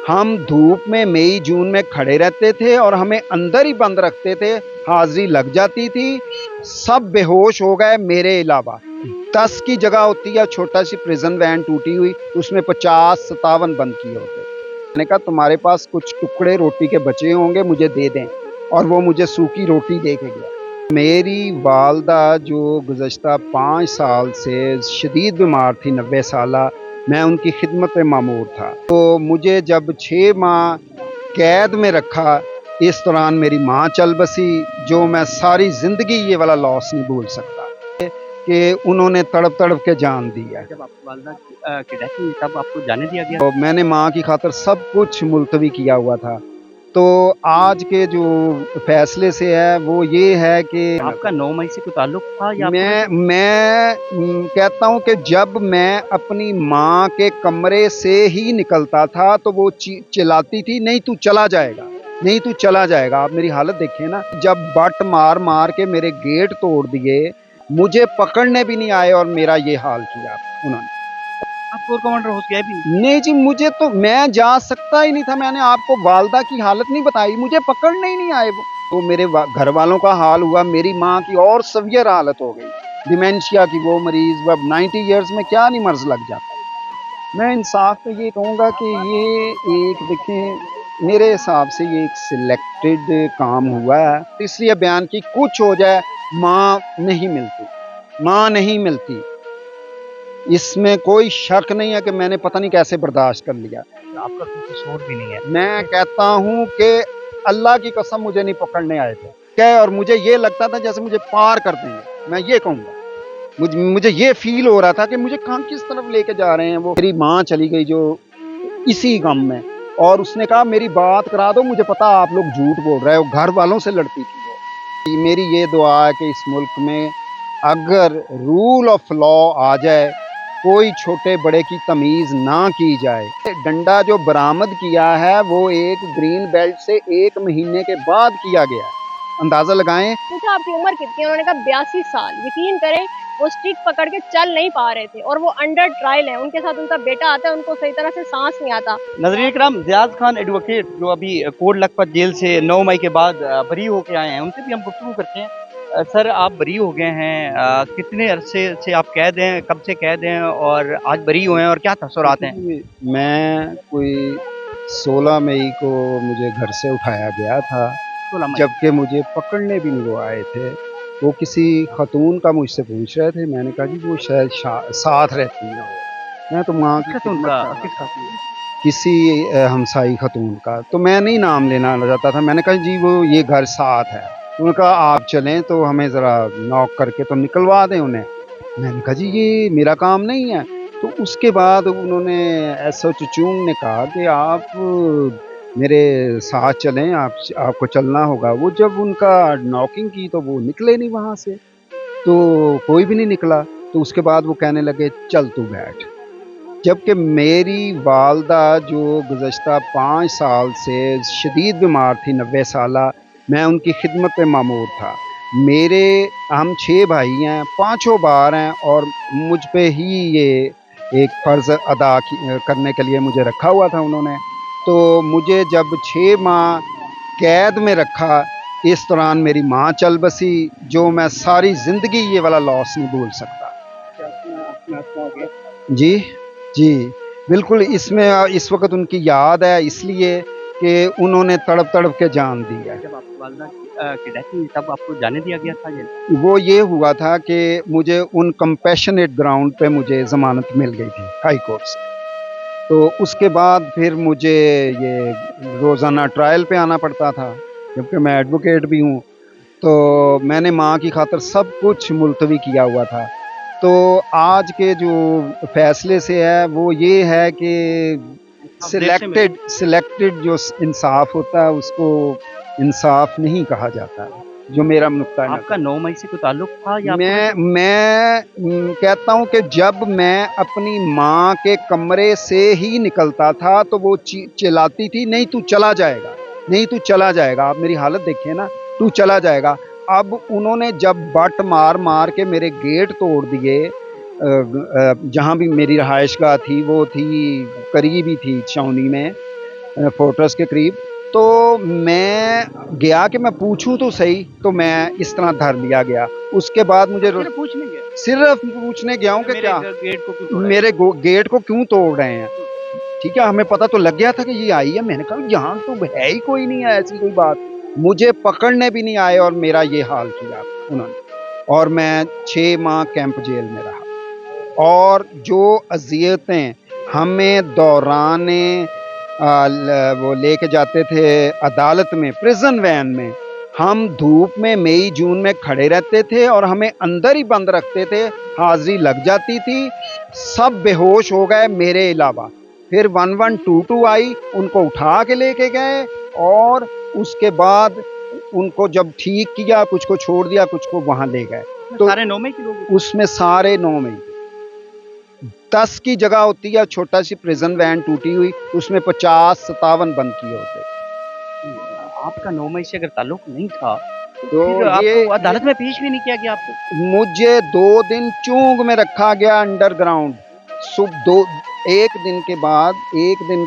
हम धूप में मई जून में खड़े रहते थे और हमें अंदर ही बंद रखते थे, हाजिरी लग जाती थी, सब बेहोश हो गए मेरे अलावा। 10 की जगह होती है छोटा सी प्रिजन वैन टूटी हुई, उसमें 50-57 बंद किए होते। मैंने कहा तुम्हारे पास कुछ टुकड़े रोटी के बचे होंगे, मुझे दे दें, और वो मुझे सूखी रोटी दे के गया। मेरी वालदा जो गुज़श्ता 5 साल से शदीद बीमार थी, 90 साला, मैं उनकी खिदमत में मामूर था। तो मुझे जब 6 माह कैद में रखा, इस दौरान मेरी माँ चल बसी, जो मैं सारी ज़िंदगी ये वाला लॉस नहीं भूल सकता कि उन्होंने तड़प तड़प के जान दी है। जब आपकी वालदा की डेथ हुई तब आपको जाने दिया गया? तो मैंने माँ की खातिर सब कुछ मुलतवी किया हुआ था। तो आज के जो फैसले से है वो ये है कि आपका 9 मई से कोई ताल्लुक था या मैं कहता हूँ कि जब मैं अपनी माँ के कमरे से ही निकलता था तो वो चिल्लाती थी, नहीं तू चला जाएगा, नहीं तू चला जाएगा। आप मेरी हालत देखिए ना, जब बट मार मार के मेरे गेट तोड़ दिए, मुझे पकड़ने भी नहीं आए और मेरा ये हाल किया उन्होंने। आप कोर कमांडर हो गए भी? नहीं जी, मुझे तो, मैं जा सकता ही नहीं था। मैंने आपको वालदा की हालत नहीं बताई, मुझे पकड़ने ही नहीं आए वो। तो मेरे घर वालों का हाल हुआ, मेरी माँ की और सवियर हालत हो गई, डिमेंशिया की। वो मरीज वो अब 90 इयर्स में क्या नहीं मर्ज लग जाता। मैं इंसाफ पे ये कहूँगा कि ये एक, देखें मेरे हिसाब से ये एक सिलेक्टेड काम हुआ है, इसलिए बयान की कुछ हो जाए, माँ नहीं मिलती, माँ नहीं मिलती, इसमें कोई शक नहीं है कि मैंने पता नहीं कैसे बर्दाश्त कर लिया। आपका कोई कसूर भी नहीं है। मैं कहता हूँ कि अल्लाह की कसम मुझे नहीं पकड़ने आए थे क्या, और मुझे ये लगता था जैसे मुझे पार कर देंगे। मैं ये कहूँगा, मुझे ये फील हो रहा था कि मुझे कहाँ किस तरफ लेके जा रहे हैं। वो मेरी माँ चली गई जो इसी गम में, और उसने कहा मेरी बात करा दो, मुझे पता आप लोग झूठ बोल रहे हो। घर वालों से लड़ती थी वो। मेरी ये दुआ है कि इस मुल्क में अगर रूल ऑफ लॉ आ जाए, कोई छोटे बड़े की तमीज़ ना की जाए। डंडा जो बरामद किया है वो एक ग्रीन बेल्ट से 1 महीने के बाद किया गया है, अंदाज़ा लगाएं। पूछा आपकी उम्र कितनी है, उन्होंने कहा 82 साल। यकीन करें वो स्टिक पकड़ के चल नहीं पा रहे थे और वो अंडर ट्रायल है। उनके साथ उनका बेटा आता है, उनको सही तरह से सांस नहीं आता। नाज़रीन इकराम, ज़ियाद खान एडवोकेट जो अभी कोट लखपत जेल से 9 मई के बाद बरी होके आए हैं, उनसे भी हम गुफ्तगू करते हैं। सर, आप बरी हो गए हैं, कितने अरसे से आप कैद हैं, कब से कैद हैं और आज बरी हुए हैं और क्या तसव्वुरात हैं? मैं कोई 16 मई को मुझे घर से उठाया गया था, जबकि मुझे पकड़ने भी नहीं वो आए थे। वो किसी खतून का मुझसे पूछ रहे थे, मैंने कहा जी वो शायद साथ रहती है। मैं तो माँ की खिदमत कर रहा था, किसी हमसाई खतून का, तो मैं नहीं नाम लेना चाहता था। मैंने कहा जी वो ये घर साथ है। तो उन्होंने कहा आप चलें तो हमें ज़रा नॉक करके तो निकलवा दें उन्हें। मैंने कहा जी ये मेरा काम नहीं है। तो उसके बाद उन्होंने एसओ चुचूंग ने कहा कि आप मेरे साथ चलें, आपको चलना होगा। वो जब उनका नॉकिंग की तो वो निकले नहीं वहाँ से, तो कोई भी नहीं निकला। तो उसके बाद वो कहने लगे चल तू बैठ। जबकि मेरी वालदा जो गुज़श्ता 5 साल से शदीद बीमार थी, 90 साला, मैं उनकी खिदमत में मामूर था। हम 6 भाई हैं, पाँचों बार हैं, और मुझ पे ही ये एक फ़र्ज़ अदा करने के लिए मुझे रखा हुआ था उन्होंने। तो मुझे जब 6 माह कैद में रखा, इस दौरान मेरी माँ चल बसी, जो मैं सारी ज़िंदगी ये वाला लॉस नहीं भूल सकता। जी, जी, बिल्कुल। इसमें इस वक़्त उनकी याद है, इसलिए कि उन्होंने तड़प तड़प के जान दी है। जब आपकी वालदा की डेथ हुई तब आपको जाने दिया गया था जेल? वो ये हुआ था कि मुझे उन कंपैशनेट ग्राउंड पे मुझे ज़मानत मिल गई थी हाई कोर्ट से। तो उसके बाद फिर मुझे ये रोज़ाना ट्रायल पे आना पड़ता था, जबकि मैं एडवोकेट भी हूँ। तो मैंने माँ की खातिर सब कुछ मुलतवी किया हुआ था। तो आज के जो फैसले से है वो ये है कि सिलेक्टेड जो इंसाफ होता है उसको इंसाफ नहीं कहा जाता, जो मेरा नुक्ता है। आपका 9 मई से कोई ताल्लुक था या मैं कहता हूँ कि जब मैं अपनी माँ के कमरे से ही निकलता था तो वो चिल्लाती थी, नहीं तू चला जाएगा, नहीं तू चला जाएगा। आप मेरी हालत देखिए ना, तू चला जाएगा। अब उन्होंने जब बट मार मार के मेरे गेट तोड़ दिए, जहाँ भी मेरी रहायशगाह थी वो थी करीब ही थी छावनी में, फोर्ट्रेस के करीब। तो मैं गया कि मैं पूछूं तो सही, तो मैं इस तरह धर लिया गया। उसके बाद मुझे सिर्फ पूछने गए सिर्फ पूछने गया हूँ कि मेरे क्या गेट को क्यों तोड़ा है? मेरे गेट को क्यों तोड़ रहे हैं। ठीक है, हमें पता तो लग गया था कि ये आई है। मैंने कहा यहाँ तो है ही कोई नहीं है, ऐसी कोई बात। मुझे पकड़ने भी नहीं आए और मेरा ये हाल किया उन्होंने। और मैं 6 माह कैंप जेल में रहा। और जो अजियतें हमें दौराने वो लेके जाते थे अदालत में, प्रिजन वैन में, हम धूप में मई जून में खड़े रहते थे और हमें अंदर ही बंद रखते थे। हाजिरी लग जाती थी, सब बेहोश हो गए मेरे अलावा। फिर 1122 आई, उनको उठा के लेके गए और उसके बाद उनको जब ठीक किया, कुछ को छोड़ दिया, कुछ को वहां ले गए। तो सारे 9 मई के लोग उसमें सारे 9 में 10 की जगह होती है छोटा सी प्रिजन वैन टूटी हुई, उसमें 50-57 बंद किए होते। आपका 9 मई से अगर ताल्लुक नहीं था तो फिर ये आपको अदालत में पेश भी नहीं किया गया आपको? मुझे 2 दिन चूंग में रखा गया अंडरग्राउंड। एक दिन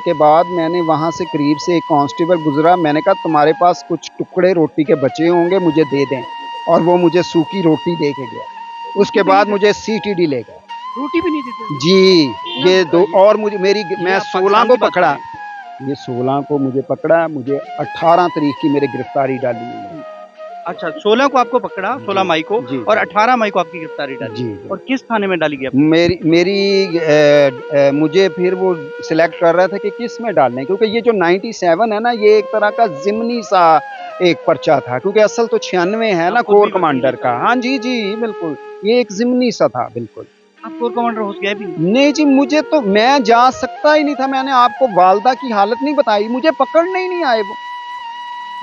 के बाद मैंने वहां से करीब से एक कांस्टेबल गुजरा। मैंने कहा तुम्हारे पास कुछ टुकड़े रोटी के बचे होंगे, मुझे दे दें। और वो मुझे सूखी रोटी दे के गया। उसके बाद मुझे सीटीडी ले गए। रोटी भी नहीं देते? जी, ये दो। और मुझे मैं आप 16 पाकिस्तान को की बात पकड़ा। कर ये 16 को मुझे पकड़ा, मुझे 18 तारीख की मेरी गिरफ्तारी डाली हुई है। अच्छा, 16 को आपको पकड़ा, 16 मई को, जी और 18 मई को आपकी गिरफ्तारी डाली। जी। और किस थाने में डाली गई आपकी? मुझे फिर वो सिलेक्ट कर रहे थे कि किस में डालने, क्योंकि ये जो 97 है ना, ये एक तरह का ज़िमनी सा एक पर्चा था, क्योंकि असल तो 96 है ना आप खुद कोर भी वकील कमांडर का। हैं? हाँ जी जी, बिल्कुल। ये एक ज़िमनी सा था, बिल्कुल। आप कोर कमांडर हो गए भी नहीं? नहीं जी, मुझे तो, मैं जा सकता ही नहीं था। मैंने आपको वालदा की हालत नहीं बताई, मुझे पकड़ने ही नहीं आए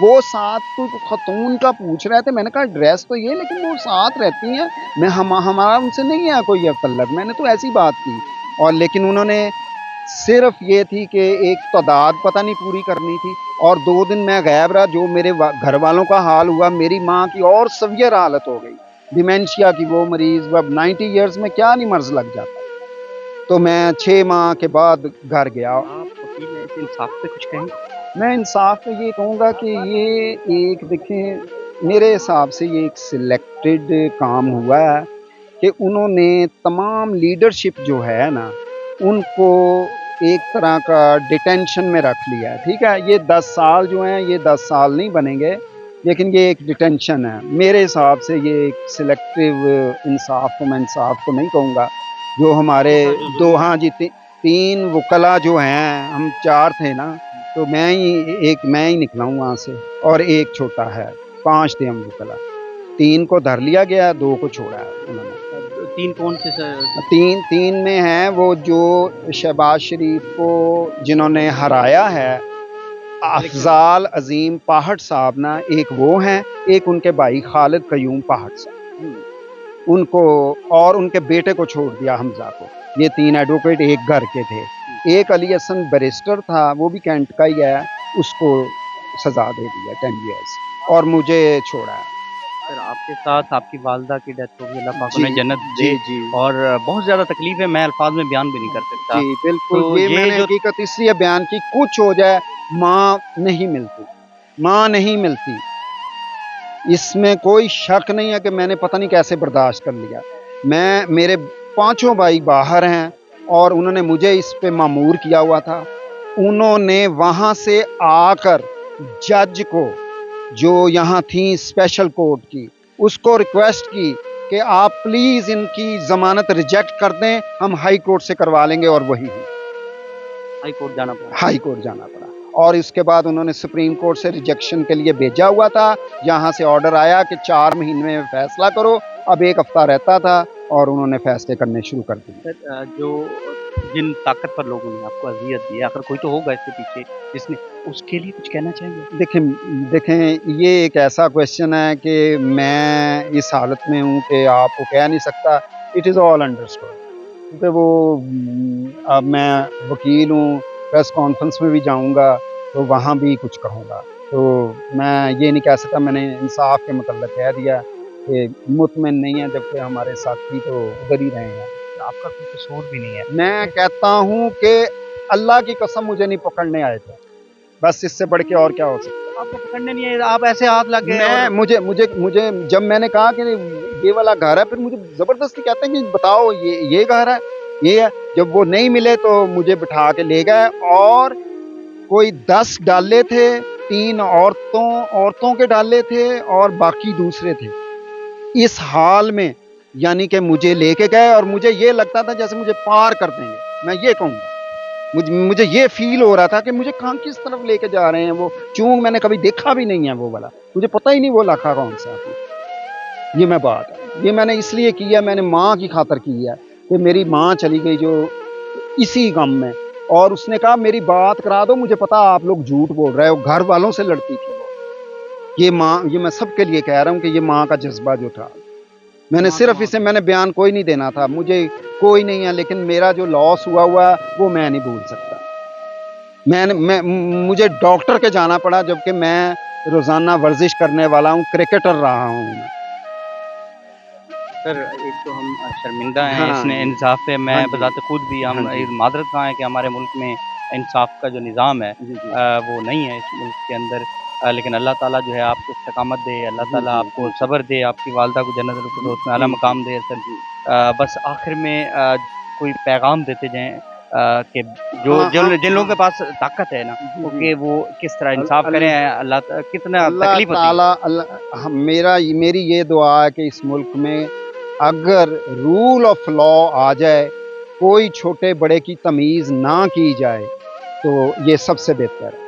वो साथ कोई खतून का पूछ रहे थे। मैंने कहा एड्रेस तो ये, लेकिन वो साथ रहती हैं, हमारा उनसे नहीं है कोई तल्लक। मैंने तो ऐसी बात की। और लेकिन उन्होंने सिर्फ ये थी कि एक तादाद पता नहीं पूरी करनी थी। और 2 दिन मैं गायब रहा। जो मेरे घर वालों का हाल हुआ, मेरी माँ की और सवियर हालत हो गई, डिमेंशिया की। वो मरीज अब 90 ईयर्स में क्या नहीं मर्ज लग जाता। तो मैं 6 माह के बाद घर गया। आप वकील हैं, इस इंसाफ पे कुछ कहेंगे? मैं इंसाफ में ये कहूँगा कि ये एक, देखें, मेरे हिसाब से ये एक सिलेक्टेड काम हुआ है कि उन्होंने तमाम लीडरशिप जो है ना, उनको एक तरह का डिटेंशन में रख लिया है। ठीक है, ये 10 साल जो हैं, ये 10 साल नहीं बनेंगे, लेकिन ये एक डिटेंशन है। मेरे हिसाब से ये एक सिलेक्टिव इंसाफ को मैं इंसाफ तो नहीं कहूँगा। जो हमारे दो, हाँ जी, 3 वकला जो हैं, हम 4 थे ना, तो मैं ही निकला हूँ वहाँ से। और एक छोटा है, 5 थे हम वकला। 3 को धर लिया गया, 2 को छोड़ा है उन्होंने। 3 कौन से सर? 3 में हैं वो जो शहबाज शरीफ को जिन्होंने हराया है, अफजाल अजीम पहाड़ साहब ना, एक वो हैं, एक उनके भाई खालिद कयूम पहाड़ साहब, उनको, और उनके बेटे को छोड़ दिया, हमजा को। ये 3 एडवोकेट एक घर के थे। एक अली हसन बैरिस्टर था, वो भी कैंट का ही है, उसको सजा दे दिया 10 ईयर्स, और मुझे छोड़ा है। सर, आपके साथ आपकी वालदा की डेथ हो गई, अल्लाह पाक जी उन्हें जन्नत दे। जी जी और बहुत ज़्यादा तकलीफ है, मैं अल्फाज में बयान भी नहीं कर सकता। जी, बिल्कुल। तो ये ये मैंने जो हकीकत इसलिए बयान की, कुछ हो जाए, माँ नहीं मिलती, माँ नहीं मिलती। इसमें कोई शक नहीं है कि मैंने पता नहीं कैसे बर्दाश्त कर लिया। मेरे 5 भाई बाहर हैं और उन्होंने मुझे इस पे मामूर किया हुआ था। उन्होंने वहाँ से आकर जज को, जो यहाँ थी स्पेशल कोर्ट की, उसको रिक्वेस्ट की कि आप प्लीज़ इनकी ज़मानत रिजेक्ट कर दें, हम हाई कोर्ट से करवा लेंगे। और वही हाई कोर्ट जाना पड़ा। हाई कोर्ट जाना पड़ा। और इसके बाद उन्होंने सुप्रीम कोर्ट से रिजेक्शन के लिए भेजा हुआ था। यहाँ से ऑर्डर आया कि 4 महीने में फैसला करो। अब 1 हफ्ता रहता था और उन्होंने फैसले करने शुरू कर दिए। सर, जो जिन ताकतवर लोगों ने आपको अज़ियत दी, आखिर कोई तो होगा इसके पीछे जिसने, उसके लिए कुछ कहना चाहेंगे? देखें, ये एक ऐसा क्वेश्चन है कि मैं इस हालत में हूँ कि आपको कह नहीं सकता। इट इज़ ऑल अंडरस्टूड, क्योंकि वो अब मैं वकील हूँ, प्रेस कॉन्फ्रेंस में भी जाऊँगा तो वहाँ भी कुछ कहूँगा। तो मैं ये नहीं कह सकता। मैंने इंसाफ के मतलब कह दिया कि मुतमिन नहीं है, जबकि हमारे साथी तो उधर ही रहे हैं। आपका कोई कसूर भी नहीं है। मैं कहता हूँ कि अल्लाह की कसम मुझे नहीं पकड़ने आए थे। बस इससे बढ़ के और क्या हो सकता है। आपको पकड़ने नहीं है, आप ऐसे हाथ लग गए मैं और मुझे मुझे मुझे जब मैंने कहा कि ये वाला घर है, फिर मुझे जबरदस्ती कहते हैं कि बताओ ये घर है, ये है। जब वो नहीं मिले तो मुझे बिठा के ले गए, और कोई 10 डाले थे, 3 औरतों के डाले थे और बाकी दूसरे थे। इस हाल में यानी कि मुझे लेके गए, और मुझे ये लगता था जैसे मुझे पार कर देंगे, मैं ये कहूँगा। मुझे ये फील हो रहा था कि मुझे कहाँ किस तरफ लेके जा रहे हैं वो। चूंग मैंने कभी देखा भी नहीं है वो वाला, मुझे पता ही नहीं वो इलाका कौन सा है। ये मैं बात है, ये मैंने इसलिए किया, मैंने माँ की खातर की है कि मेरी माँ चली गई जो इसी गम में, और उसने कहा मेरी बात करा दो, मुझे पता आप लोग झूठ बोल रहे हो, घर वालों से लड़ती थी वो। ये माँ, ये मैं सबके लिए कह रहा हूँ कि ये माँ का जज्बा जो था, मैंने सिर्फ इसे, मैंने बयान कोई नहीं देना था, मुझे कोई नहीं है, लेकिन मेरा जो लॉस हुआ वो मैं नहीं भूल सकता। मुझे डॉक्टर के जाना पड़ा, जबकि मैं रोजाना वर्जिश करने वाला हूँ, क्रिकेटर रहा हूँ। सर एक तो हम शर्मिंदा हैं हाँ इसने जी, इंसाफ पे, हाँ मैं जी, बजाते खुद भी हाँ हम जी, मादरत खां हैं कि हमारे मुल्क में इंसाफ का जो निज़ाम है जी जी वो नहीं है इस मुल्क के अंदर। लेकिन अल्लाह ताला जो है आपको इस्तकामत दे, अल्लाह जी ताला जी आपको सब्र दे, आपकी वालदा को जन्नतुल फिरदौस में आला जी मकाम दे सर। जी। बस आखिर में कोई पैगाम देते जाएँ कि जो हाँ जो हाँ जिन लोगों हाँ के पास ताकत है ना, जी वो जी। कि वो किस तरह अल, इंसाफ अल, करें, कितना अल्लाह तकलीफ होती है। ताला मेरी ये दुआ है कि इस मुल्क में अगर रूल ऑफ लॉ आ जाए, कोई छोटे बड़े की तमीज़ ना की जाए, तो ये सबसे बेहतर है।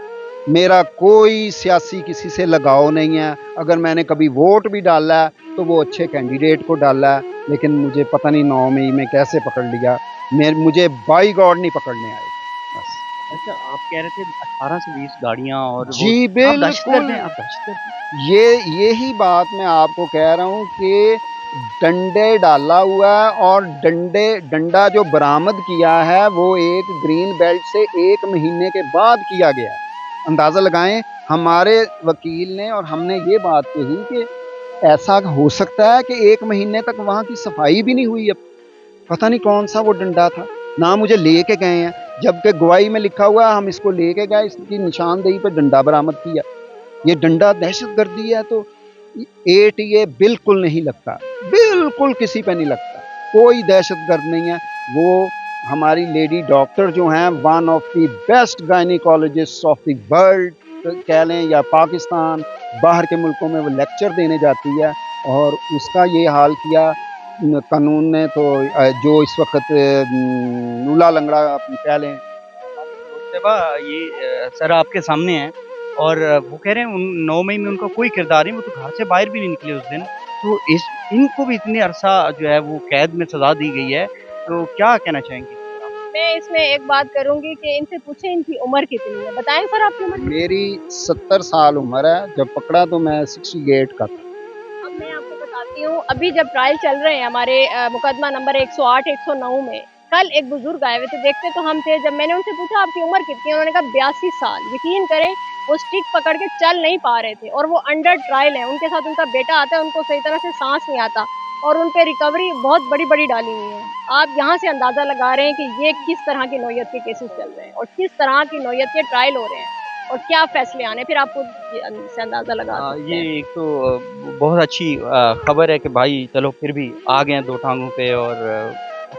मेरा कोई सियासी किसी से लगाव नहीं है। अगर मैंने कभी वोट भी डाला है तो वो अच्छे कैंडिडेट को डाला है, लेकिन मुझे पता नहीं 9 मई में कैसे पकड़ लिया। मुझे बाई गॉड नहीं पकड़ने आए थे, बस। अच्छा, आप कह रहे थे 18 से 20 गाड़ियाँ और वो जी आप दहशतगर्द बिल्कुल। हैं, आप दहशतगर्द हैं। ये यही बात मैं आपको कह रहा हूँ कि डंडे डाला हुआ है, और डंडा जो बरामद किया है वो एक ग्रीन बेल्ट से 1 महीने के बाद किया गया है। अंदाज़ा लगाएं, हमारे वकील ने और हमने ये बात कही कि ऐसा हो सकता है कि 1 महीने तक वहाँ की सफाई भी नहीं हुई है। पता नहीं कौन सा वो डंडा था, ना मुझे लेके गए हैं, जबकि गवाही में लिखा हुआ है हम इसको लेके गए, इसकी निशानदेही पे डंडा बरामद किया। ये डंडा दहशतगर्दी है, तो एटीए बिल्कुल नहीं लगता, बिल्कुल किसी पे नहीं लगता, कोई दहशतगर्द नहीं है। वो हमारी लेडी डॉक्टर जो हैं, one of the best gynaecologist of the world कह लें या पाकिस्तान, बाहर के मुल्कों में वो लेक्चर देने जाती है, और उसका ये हाल किया कानून ने, तो जो इस वक्त लूला लंगड़ा कह लें। मुज्तबा ये सर आपके सामने हैं और वो कह रहे हैं उन 9 मई में उनका कोई किरदार नहीं, वो तो घर से बाहर भी नहीं निकले उस दिन। तो इनको भी इतने अरसा जो है वो कैद में सज़ा दी गई है, तो क्या कहना चाहेंगे? मैं इसमें एक बात करूंगी कि इनसे पूछें इनकी उम्र कितनी है। बताएं सर आपकी उम्र कितनी मेरी 70 साल उम्र है, जब पकड़ा तो मैं 68 का था। है? अब मैं आपको बताती हूँ, अभी जब ट्रायल चल रहे हैं हमारे मुकदमा नंबर 108 109 में, कल एक बुजुर्ग आए हुए थे, देखते तो हम थे। जब मैंने उनसे पूछा आपकी उम्र कितनी है, उन्होंने कहा 82 साल। यकीन करें वो स्टिक पकड़ के चल नहीं पा रहे थे, और वो अंडर ट्रायल है। उनके साथ उनका बेटा आता है, उनको सही तरह से सांस नहीं आता, और उन पे रिकवरी बहुत बड़ी बड़ी डाली हुई है। आप यहाँ से अंदाजा लगा रहे हैं कि ये किस तरह की नौयत के केसेस चल रहे हैं और किस तरह की नौयत के ट्रायल हो रहे हैं और क्या फैसले आने, फिर आप खुद से अंदाजा लगा सकते ये हैं। एक तो बहुत अच्छी खबर है कि भाई चलो फिर भी आ गए हैं 2 टाँगों पे और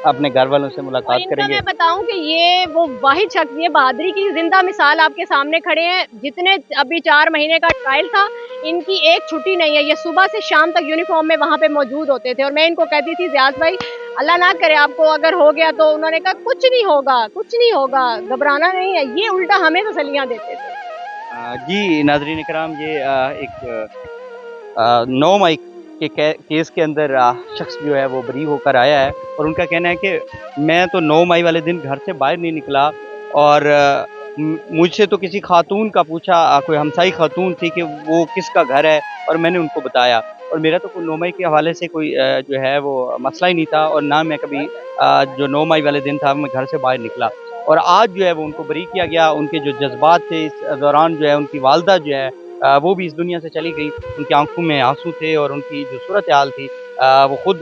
अपने घर वालों से और मुलाकात इनका करेंगे। मैं बताऊं कि ये वो वाहिद शख्स, ये बहादुरी की जिंदा मिसाल आपके सामने खड़े हैं। जितने अभी 4 महीने का ट्रायल था, इनकी एक छुट्टी नहीं है। ये सुबह से शाम तक यूनिफॉर्म में वहां पे मौजूद होते थे, और मैं इनको कहती थी ज़ियाद भाई अल्लाह ना करे आपको अगर हो गया तो। उन्होंने कहा कुछ नहीं होगा, कुछ नहीं होगा, घबराना नहीं है। ये उल्टा हमें तसल्लियां देते थे। जी नाज़रीन इकराम, ये एक 9 मई के केस के अंदर शख्स जो है वो बरी होकर आया है, और उनका कहना है कि मैं तो 9 मई वाले दिन घर से बाहर नहीं निकला, और मुझसे तो किसी खातून का पूछा, कोई हमसाई खातून थी कि वो किसका घर है, और मैंने उनको बताया, और मेरा तो कोई 9 मई के हवाले से कोई जो है वो मसला ही नहीं था, और ना मैं कभी जो 9 मई वाले दिन था मैं घर से बाहर निकला। और आज जो है वो उनको बरी किया गया। उनके जो जज्बात थे इस दौरान, जो है उनकी वालदा जो है वो भी इस दुनिया से चली गई। उनकी आँखों में आँसू थे, और उनकी जो सूरत-ए-हाल थी, वो खुद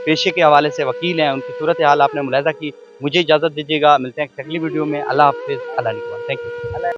पेशे के हवाले से वकील हैं, उनकी सूरत-ए-हाल आपने मुलाहिज़ा की। मुझे इजाज़त दीजिएगा, मिलते हैं एक अगली वीडियो में। अल्लाह हाफ़िज़, अल्लाह निगहबान। Thank you.